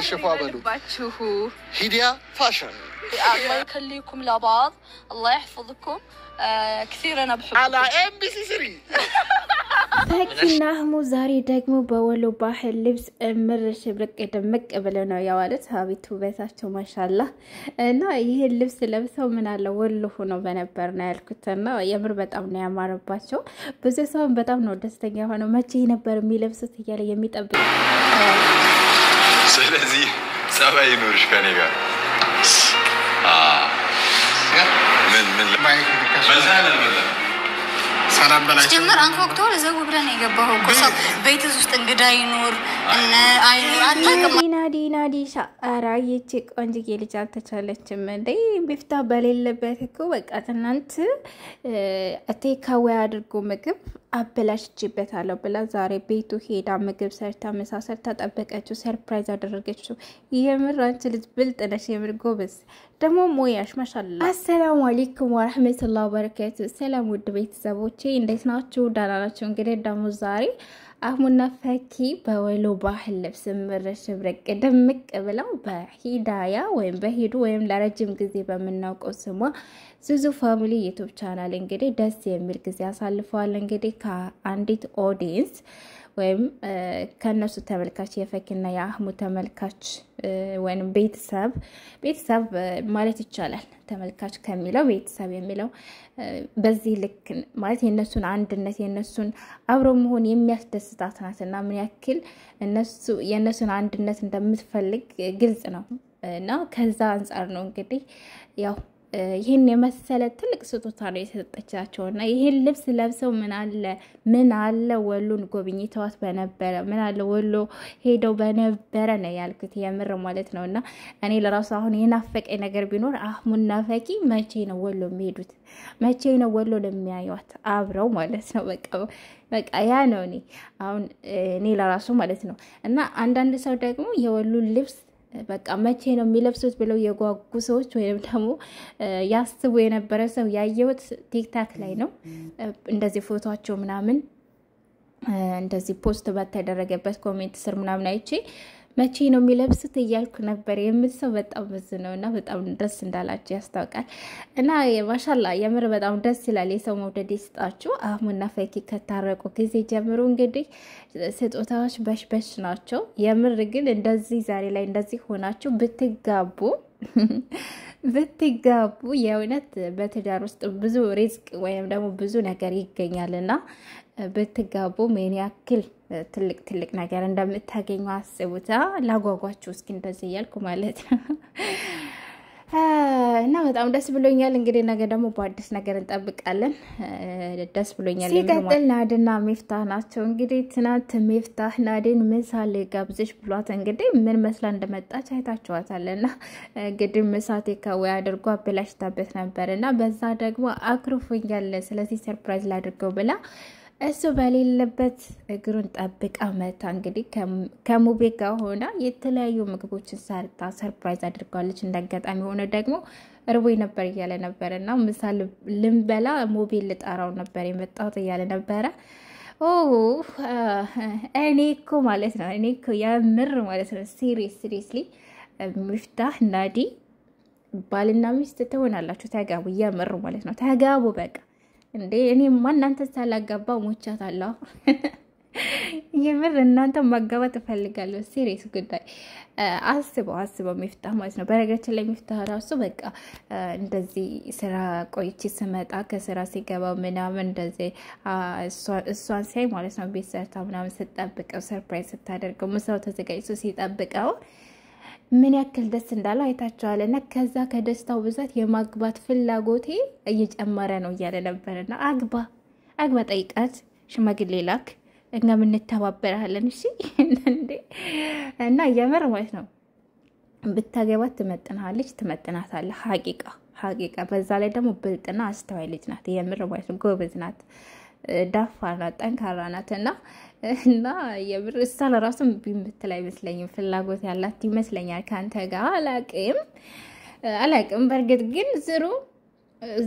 الشفاء بلو هدية فاشن الله يخليكم لبعض الله يحفظكم كثير أنا بحبكم على MBC 3 فكنا همو زاري دقمو بولو باحل لبس مرش برك دمك قبلنا يا والد هابيتو بيتاچو ما شاء الله እና ይሄ ልብስ ለብሰው ምን አለ ወሎ ሆኖ በነበርና ያልኩትና የምር በጣም ነው ያማረባቸው ብዙ ሰው በጣም ነው ደስተኛ ሆኖ መቼ ነበር የሚለብሱት እያለ የሚጠብቅ ስለዚህ ጸባይ ኑርሽ ከኔ ጋር ምን ሰላም በላይ ጀመር አንተ ወቅቱ ለዘው ብለን የገባው ኮሳ ቤት ውስጥ እንግዳ ይኖር እና አይኑ ዲናዲሻ አራየች ቆንጆ ልጅ አልተቻለችም እንዴ ቢፍታ በሌለበት እኮ በቃ ትናንት አቴካው አድርጎ ምግብ አበላሽችበታለሁ ብላ ዛሬ ቤቱ ሄዳ ምግብ ሰርታ መሳሰል ተጠበቀችው ሰርፕራይዝ አደረገችው የምር አንቺ ልጅ ብልጥ ነሽ የምር ጎበዝ ደሞ ሞያሽ ማሻአላ አሰላሙ አለይኩም ወራህመቱላሂ ወበረካቱ ሰላም ውድ ቤተሰቦቼ እንዴት ናችሁ ደህና ናችሁ እንግዲህ ደሞ ዛሬ አህሙና ፈኪ በወሎ ባህል ልብስ ምርሽ ብረቅ ደምቅ ብለው በሂዳያ ወይም በሂዱ ወይም ለረጅም ጊዜ በመናውቀው ስሟ ዙዙ ፋሚሊ ዩቲዩብ ቻናል እንግዲህ ደስ የሚል ጊዜ አሳልፈዋል እንግዲህ ከአንዲት ኦዲየንስ ወይም ከነሱ ተመልካች የፈኪና የአህሙ ተመልካች ወይንም ቤተሰብ ማለት ይቻላል ተመልካች ከሚለው ቤተሰብ የሚለው በዚህ ልክ ማለት የነሱን አንድነት የነሱን አብሮ መሆን የሚያስደስታት ናትና ምን ያክል የነሱን አንድነት እንደምትፈልግ ግልጽ ነው እና ከዛ አንፃር ነው እንግዲህ ያው ይሄን የመሰለ ትልቅ ስጦታ ነው የተሰጠቻቸውና ይሄን ልብስ ለብሰው ምን አለ ወሎን ጎብኝተዋት በነበረ ምን አለ ወሎ ሄደው በነበረ ነው ያልኩት የምር ማለት ነውና እኔ ለራሱ አሁን የናፈቀኝ ነገር ቢኖር አህሙና ፈቂ መቼ ነው ወሎ የሚሄዱት መቼ ነው ወሎ ለሚያዩት አብረው ማለት ነው በቃ ያ ነው እኔ ለራሱ ማለት ነው እና አንዳንድ ሰው ደግሞ የወሎ ልብስ በቃ መቼ ነው የሚለብሱት ብለው የጓጉ ሰዎች ወይም ደግሞ ያስቡ የነበረ ሰው ያየሁት ቲክታክ ላይ ነው እንደዚህ ፎቶአቸው ምናምን እንደዚህ ፖስት በተደረገበት ኮሜንት ስር ምናምን አይቼ መቼ ነው የሚለብሱት እያልኩ ነበር የምትሰው በጣም ብዙ ነውና በጣም ደስ እንዳላችሁ ያስታውቃል እና ማሻአላ የምር በጣም ደስ ይላል የሰው መውደድ ይስጣችሁ አህሙና ፈኪ ከታረቁ ጊዜ ጀምሮ እንግዲህ ስጦታዎች በሽበሽ ናቸው የምር ግን እንደዚህ ዛሬ ላይ እንደዚህ ሆናችሁ ብትጋቡ የእውነት በትዳር ውስጥ ብዙ ሪስክ ወይም ደግሞ ብዙ ነገር ይገኛልና በትጋቡ ምን ያክል ትልቅ ነገር እንደምታገኙ አስቡታ ላጓጓችሁ እስኪ እንደዚህ ያልኩ ማለት ነው እና በጣም ደስ ብሎኛል እንግዲህ ነገ ደግሞ በአዲስ ነገር እንጠብቃለን ደስ ብሎኛል ሲቀጥል ናድና ሚፍታህ ናቸው እንግዲህ ትናንት ሚፍታህ ናድን ምሳሌ ጋብዘሽ ብሏት እንግዲህ ምን መስላ እንደመጣች አይታችኋታልና እንግዲህ ምሳቴ ከወያ አድርጎ አበላሽታበት ነበርና በዛ ደግሞ አክሮፎኛል ስለዚህ ሰርፕራይዝ ላድርገው ብላ እሱ በሌለበት እግሩን ጠብቃ መታ እንግዲህ ከሙቤ ጋር ሆና የተለያዩ ምግቦችን ሰርታ ሰርፕራይዝ አድርጋለች እንደጋጣሚ ሆነ ደግሞ እርቦይ ነበር እያለ ነበርና ምሳሌ ልምበላ ሙቤ ልጣራው ነበር የመጣው እያለ ነበር እኔ እኮ የምር ማለት ነው ሲሪየስሊ ሚፍታህ ናዲ ባልና ሚስት ትሆናላችሁ ተጋቡ የምር ማለት ነው ተጋቡ በቃ እንዴ እኔ ማንንተ ሳላጋባው ሞቻታለሁ የምር እናንተ ማጋባት ፈልጋለሁ ሲሪየስ ጉዳይ አስበው ሚፍታህ ማለት ነው በረጋችን ላይ ሚፍታህ ራሱ በቃ እንደዚህ ስራ ቆይቼ ስመጣ ከስራ ሲገባ ምናምን እንደዚህ እሷን ሳይ ማለት ነው ቤት ሰርታ ምናምን ስጠብቀው ሰርፕራይዝ ስታደርገው ምሳው ተዘጋጅቶ ሲጠብቀው ምን ያክል ደስ እንዳለው አይታችኋልና ከዛ ከደስታው ብዛት የማግባት ፍላጎቴ እየጨመረ ነው እያለ ነበርና አግባ ጠይቃት ሽማግሌ ላክ እኛ ምን ተባበራለን እሺ እና የምር ማለት ነው ብታገባት ትመጥናታለህ ሐቂቃ በዛ ላይ ደግሞ ብልጥና አስተዋይ ልጅ ናት የምር ማለት ነው ጎበዝ ናት ዳፋና ጠንካራ ናትና እና የብር እሳለ ራስም ቢምትላይ መስለኝ ፍላጎት ያላት ይመስለኛል ካንተ ጋር አላቅም በርግጥ ግን ዝሩ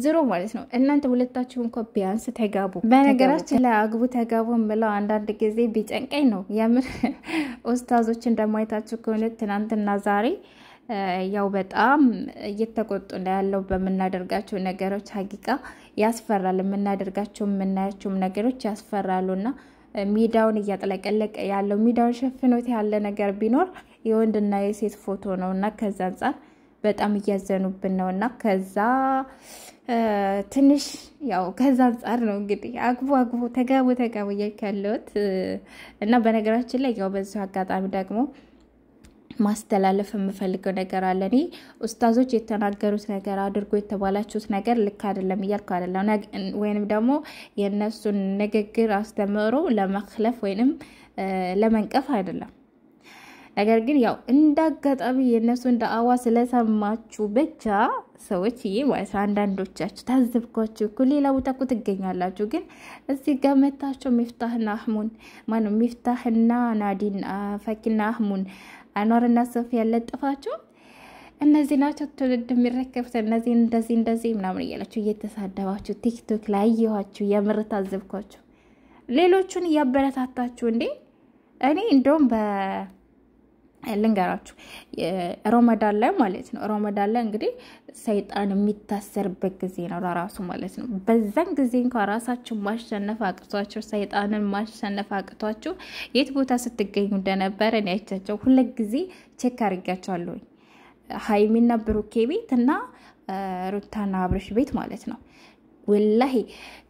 ዝሮ ማለት ነው እናንተ ሁለታችሁ እንኳን ቢያንስ ተጋቡ በነገራችን ላይ አግቡ ተጋቡ ብለው አንዳንድ ጊዜ ቢጨንቀኝ ነው ያምር ኡስታዞች እንደማይታችሁ ከሆነ ትናንትና ዛሬ ያው በጣም እየተቆጡ ያለው በመናደርጋቸው ነገሮች ሀቂቃ ያስፈራል የምናደርጋቸው የምናያቸው ነገሮች ያስፈራሉና ሚዲያውን እያጠለቀለቀ ያለው ሚዲያውን ሸፍኖት ያለ ነገር ቢኖር የወንድና የሴት ፎቶ ነውና ከዛ አንፃር በጣም እያዘኑብን ነውና ከዛ ትንሽ ያው ከዛ አንፃር ነው እንግዲህ አግቡ ተጋቡ እያልከለውት እና በነገራችን ላይ ያው በዚህ አጋጣሚ ደግሞ ማስተላለፍ የምፈልገው ነገር አለ እኔ ኡስታዞች የተናገሩት ነገር አድርጎ የተባላችሁት ነገር ልክ አይደለም እያልኩ አይደለም ወይንም ደግሞ የነሱን ንግግር አስተምሮ ለመخلፍ ወይንም ለመንቀፍ አይደለም ነገር ግን ያው እንዳጋጣሚ የነሱን ዳዕዋ ስለሰማችሁ ብቻ ሰዎች ማለት አንዳንዶቻችሁ ታዝብኳችሁ ኩሌላ ወጣቁ ትገኛላችሁ ግን እዚህ ጋር መታችሁ ሚፍታህና አህሙን ማን ሚፍታህና ናዲን ፈኪና አህሙን አኗርና ሶፊያ ያለጥፋችሁ እነዚህ ናቸው ትውልድ የሚረከቡት እነዚህ እንደዚህ ምናምን እያላችሁ እየተሳደባችሁ ቲክቶክ ላይ ያያችሁ የምር ታዝብኳችሁ ሌሎቹን ያበረታታችሁ እንዴ እኔ እንደውም ልንገራችሁ ረመዳን ላይ ማለት ነው ረመዳን ላይ እንግዲህ ሰይጣን የሚታሰርበት ጊዜ ነው ራሱ ማለት ነው በዛን ጊዜ እንኳን ራሳችሁ ማሸነፍ አቅቷችሁ ሰይጣንን ማሸነፍ አቅቷችሁ የት ቦታ ስትገኙ እንደነበረ እኔ አይቻቸው ሁለት ጊዜ ቼክ አድርጋቸዋለሁ ሃይሚና ብሩኬ ቤት እና ሩታና አብርሽ ቤት ማለት ነው ወላሂ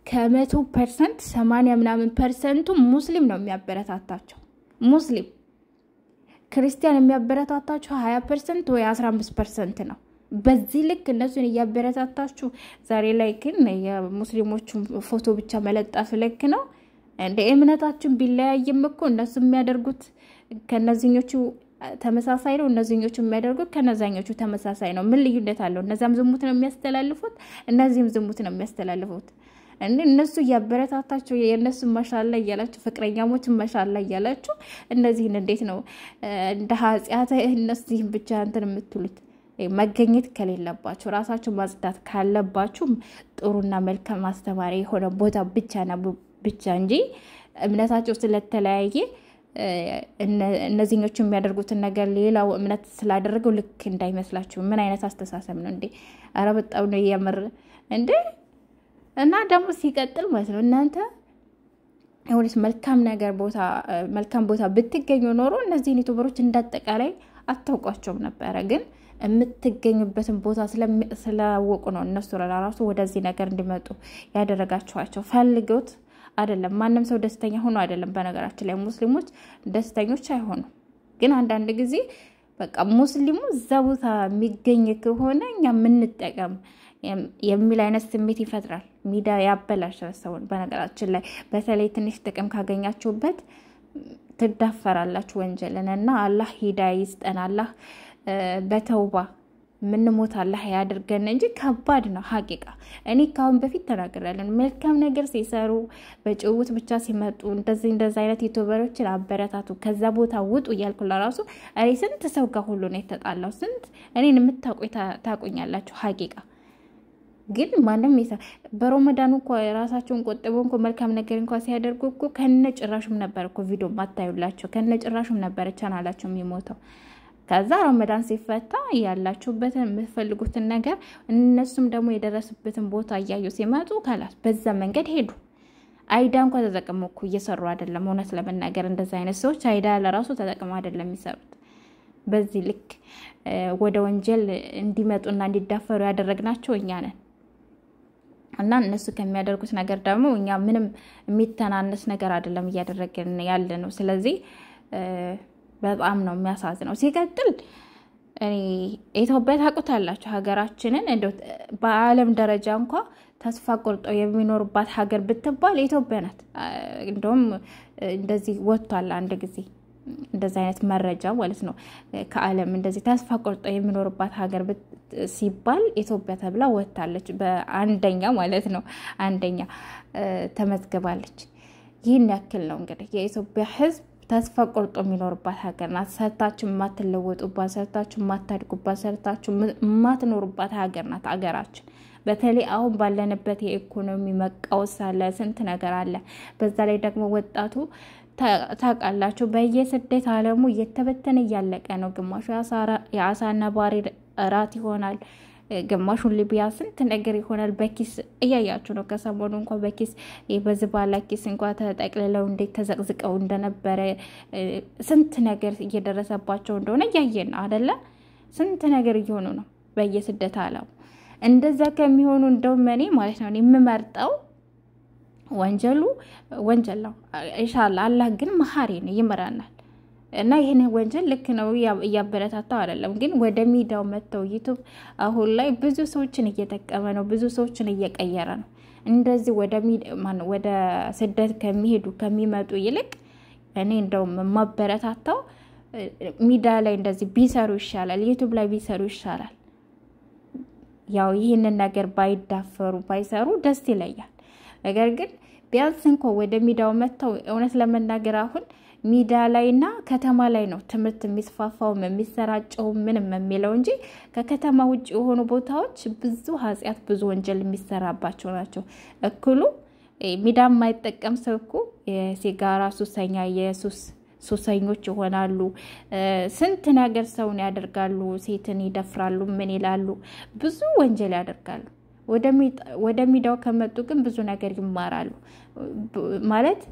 ከ100% 80% ሙስሊም ነው የሚያበረታታቸው ሙስሊም ክርስቲያን የሚያበረታታችሁ 20% ወይ 15% ነው በዚህ ልክ እነሱን ያበረታታችሁ ዛሬ ላይ ግን የሙስሊሞቹ ፎቶ ብቻ መለጣፍ ልክ ነው እንደ እምነታችን ቢለያይም እኮ እነሱ የሚያደርጉት ከነዚህኞቹ ተመሳሳይ ነው እነዚህኞቹ የሚያደርጉት ከነዛኞቹ ተመሳሳይ ነው ምን ልዩነት አለው እነዛም ዝሙት ነው የሚያስተላልፉት እነዚህም ዝሙት ነው የሚያስተላልፉት እነሱ ያበረታታችሁ የነሱ ማሻአላ ይያላችሁ ፍቅረኛሞች ማሻአላ ይያላችሁ እነዚህን እንዴት ነው እንደ ኃጢያት እነዚህን ብቻ እንትን የምትሉት መገኘት ከሌለባችሁ ራሳችሁ ማጽዳት ካለባችሁ ጥሩና መልካም ማስተማሪ የሆነ ቦታ ብቻ እንጂ እምነታችሁ ስለተለያየ እነዚህኞቹ የሚያደርጉትን ነገር ሌላው እምነት ስላደረገው ልክ እንዳይመስላችሁ ምን አይነት አስተሳሰብ ነው እንዴ አረ በጣም ነው ያመረ እንዴ እና ደግሞ ሲቀጥል ማለት ነው እናንተ ወይስ መልካም ቦታ ብትገኙ ኖሮ እነዚህ ዩቲዩበሮች እንዳጠቃላይ አታውቋቸው ነበር ግን የምትገኙበትን ቦታ ስለወቁ ነው እነሱ ለራሱ ወደዚህ ነገር እንዲመጡ ያደረጋቸዋቸው ፈልገውት አይደለም ማንንም ሰው ደስተኛ ሆኖ አይደለም በነገራችን ላይ ሙስሊሞች ደስተኞች አይሆኑ ግን አንዳንድ ጊዜ በቃ ሙስሊሙ ዘውታ የሚገኝ ከሆነ እኛ ምን እንጠቀም የሚል አይነት ስሜት ይፈጥራል ሚዲያ ያበላሻል ሰውን በነገራችን ላይ በተለይ ትንሽ ጥቅም ካገኛችሁበት ትዳፈራላችሁ ወንጀልና አላህ ሂዳያ ይስጠን አላህ በተውባ ምን ሞት አላህ ያድርገን እንጂ ከባድ ነው ሐቂቃ እኔ ካሁን በፊት ተናግሬያለሁ መልካም ነገር ሲሰሩ በጭውት ብቻ ሲመጡ እንደዚህ አይነት ዩቲዩበሮችን አበረታቱ ከዛ ቦታ ውጡ ይልኩ ለራሱ አይ ስንት ሰው ጋር ሁሉ ነው የተጣላው ስንት እኔን የምታቆኛላችሁ ሐቂቃ ግን ማንም በረመዳን እኮ ራሳቸውን ቆጥበው እኮ መልካም ነገር እንኳን ሲያደርጉ እኮ ከነጭራሹም ነበር እኮ ቪዲዮ ማታዩላችሁ ከነጭራሹም ነበር ቻናላቸው የሚሞተው ከዛ ረመዳን ሲፈታ ያላችሁበትን የምትፈልጉትን ነገር እነሱም ደግሞ የደረሱበትን ቦታ ያዩ ሲመጡ ካላስ በዛ መንገድ ሄዱ አይዳ እንኳን ተጠቅመው እኮ እየሰሩ አይደለም ሆነስ ለመናገር እንደዛ አይነት ሰዎች አይዳ ለራሱ ተጠቅመው አይደለም የሚሰሩት በዚህ ልክ ወደ ወንጀል እንዲመጡና እንዲዳፈሩ ያደረግናቸው እኛ ነን እና እነሱ ከሚያደርጉት ነገር ደግሞ እኛ ምንም የሚተናነስ ነገር አይደለም ያደረገን ያለ ነው ስለዚህ በጣም ነው የሚያሳዝነው ሲቀጥል እኔ ኢትዮጵያ ታውቁታላችሁ ሀገራችንን እንደው በአለም ደረጃ እንኳን ተስፋ ቆርጦ የሚኖርባት ሀገር ብትባል ኢትዮጵያ ናት እንደውም እንደዚህ ወጥቷል አንድ ጊዜ እንደዛ አይነት መረጃ ማለት ነው ከዓለም እንደዚህ ተስፋ ቆርጦ የሚኖርባት ሀገር ሲባል ኢትዮጵያ ተብላ ወጣለች በአንደኛ ማለት ነው አንደኛ ተመዝግባለች ይሄን ያክል ነው እንግዲህ የኢትዮጵያ ህዝብ ተስፋ ቆርጦ የሚኖርባት ሀገር ናት ሰርታችሁ ማትለወጡባት ሰርታችሁ ማታድጉባት ሰርታችሁ ማትኖሩባት ሀገር ናት ሀገራችን በተለይ አሁን ባለንበት የኢኮኖሚ መቃወስ አለ ስንት ነገር አለ በዛ ላይ ደግሞ ወጣቱ ታቃላችሁ በየስደት ዓለሙ እየተበተነ ያለቀ ነው ግማሹ ያሳና ባሪ ራት ይሆናል ግማሹን ሊቢያ ስንት ነገር ይሆናል በኪስ እያያችሁ ነው ከሰሞኑ እንኳን በኪስ በዝባላ ኪስ እንኳን ተጠቅልለው እንዴት ተዘቅዝቀው እንደነበረ ስንት ነገር እየደረሰባቸው እንደሆነ ያየን አይደለ ስንት ነገር እየሆኑ ነው በየስደት ዓለም እንደዛ ከሚሆኑ እንደው መኔ ማለት ነው የምመርጠው ወንጀሉ ወንጀል ነው ኢንሻአላህ አላህ ግን መሐሪ ነው ይመራናል እና ይሄን ወንጀል ልክ ነው ያበረታታው አይደለም ግን ወደ ሚዲያው መተው ዩቲዩብ አሁን ላይ ብዙ ሰዎችን እየተጠቀመ ነው ብዙ ሰዎችን እየቀየረ ነው እንደዚህ ወደ ስደት ከሚመጡ ይልቅ እኔ እንደው ማበረታታው ሚዲያ ላይ እንደዚህ ቢሰሩ ይሻላል ዩቲዩብ ላይ ቢሰሩ ይሻላል ያው ይሄንን ነገር ባይዳፈሩ ባይሰሩ ደስ ይለኛል ነገር ግን ቢያንስ እንኳን ወደ ሚዲያው መተው እውነት ለመናገር አሁን ሚዲያ ላይና ከተማ ላይ ነው ትምርት የሚስፋፋው የሚሰራጨው ምንም የሚለው እንጂ ከከተማ ውጭ የሆኑ ቦታዎች ብዙ ኃጢያት ብዙ ወንጀል የሚሰራባቸው ናቸው እኩሉ ሚዲያ ማይጠቀም ሰው እኮ የሲጋራ ሱሰኛ የሱስ ሱሰኞች ይሆናሉ ስንት ነገር ሰውን ያደርጋሉ ሴትን ይደፍራሉ ምን ይላሉ ብዙ ወንጀል ያደርጋሉ ወደ ሚዲያው ከመጡ ግን ብዙ ነገር ይማራሉ ማለት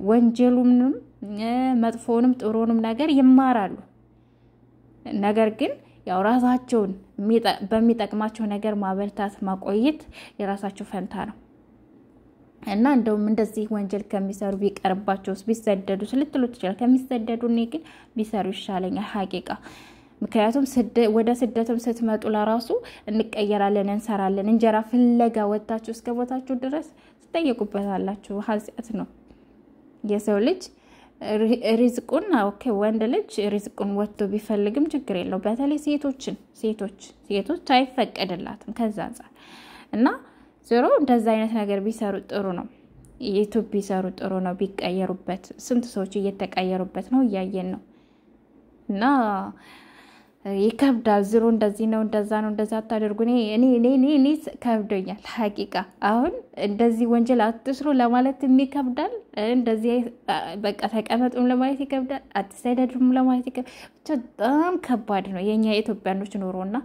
ወንጀሉንም መጥፎንም ጥሩንም ነገር ይማራሉ ነገር ግን ያው ራሳቸውን በሚጠቅማቸው ነገር ማበርታት ማቆየት የራሳቸው ፈንታ ነው እና እንደውም እንደዚህ ወንጀል ከሚሰሩ ቢቀርባቸውስ ቢሰደዱ ስለጥሉት ይችላል ከሚሰደዱ ነው ግን ቢሰሩ ይሻለኛል ሐቂቃ ምክንያቱም ወደ ስደትም ስትመጡ ለራሱ እንቀየራለን እንሰራለን እንጀራ ፍለጋ ወጣችሁ እስከ ቦታችሁ ድረስ ትጠየቁበታላችሁ ሐዚያት ነው የሰው ልጅ ሪዝቁን ኦኬ ወንድ ልጅ ሪዝቁን ወጥቶ ቢፈልግም ችግር የለው በተለይ ሴቶች አይፈቀድላትም ከዛ አንፃር እና ዞሮ እንደዛ አይነት ነገር ቢሰሩ ጥሩ ነው ዩቲዩብ ቢሰሩ ጥሩ ነው ቢቀየሩበት ስንት ሰዎች እየተቀየሩበት ነው ያየን ነው እና ይከብዳል ዝሮ እንደዚህ ነው እንደዛ ታደርጉ እኔ ከብዶኛል ሐቂቃ አሁን እንደዚህ ወንጀል አትስሩ ለማለት የሚከብዳል እንደዚህ በቃ ተቀመጡም ለማለት ይከብዳል አትሰደዱም ለማለት ይከብዳል በጣም ከባድ ነው የኛ ኢትዮጵያኖች ኑሮና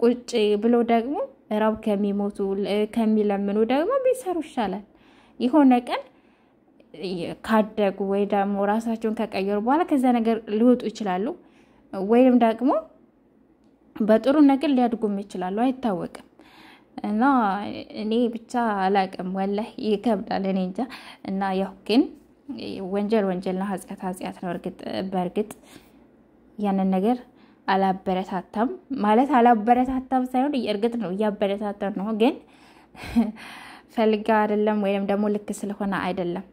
ቁጭ ብሎ ደግሞ ራብ ከሚሞቱ ከሚለምኑ ደግሞ ቢሰሩ ይሻላል ይሆነ ቀን ካደጉ ወይ ደግሞ ራሳቸውን ከቀየሩ በኋላ ከዛ ነገር ሊወጡ ይችላሉ ወይም ደግሞ በጥሩ ነገር ሊያድጉም ይችላሉ አይታወቅም እና እኔ ብቻ አላቅም ወላሂ ይከብዳል እኔ እንጃ እና ያው ግን ወንጀል ነው ኃጢያት ነው በርግጥ ያንን ነገር አላበረታታም ማለት አላበረታታም ሳይሆን እርግጥ ነው ያበረታታን ነው ግን ፈልጋ አይደለም ወይም ደግሞ ልክ ስለሆነ አይደለም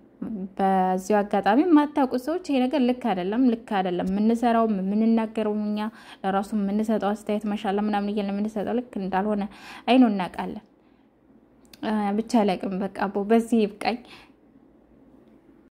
በዚሁ አጋጣሚ ማታውቁ ሰዎች ይሄ ነገር ልክ አይደለም ምንሰራው ምንናገረውኛ ለራሱ ምንሰጠው አስተያየት ማሻአላ ምናምን ይሄን ምንሰጠው ልክ እንዳልሆነ አይኑ እናቃለን ብቻ ለቅም በቃ በዚህ ይብቃኝ